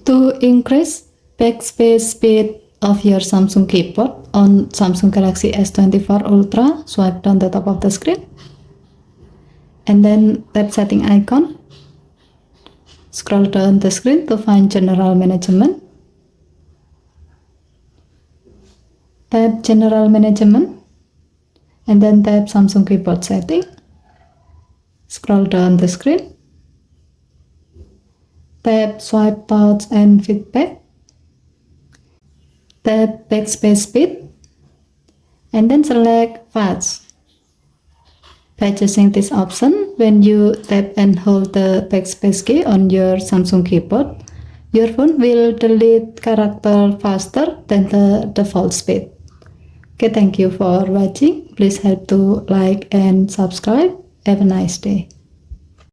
To increase backspace speed of your Samsung keyboard on Samsung Galaxy S24 Ultra, swipe down the top of the screen and then tap setting icon. Scroll down the screen to find general management. Tap general management and then tap Samsung keyboard setting. Scroll down the screen. Tap swipe touch and feedback. Tap backspace speed and then select fast. By choosing this option, when you tap and hold the backspace key on your Samsung keyboard, your phone will delete character faster than the default speed. Okay, thank you for watching. Please help to like and subscribe. Have a nice day.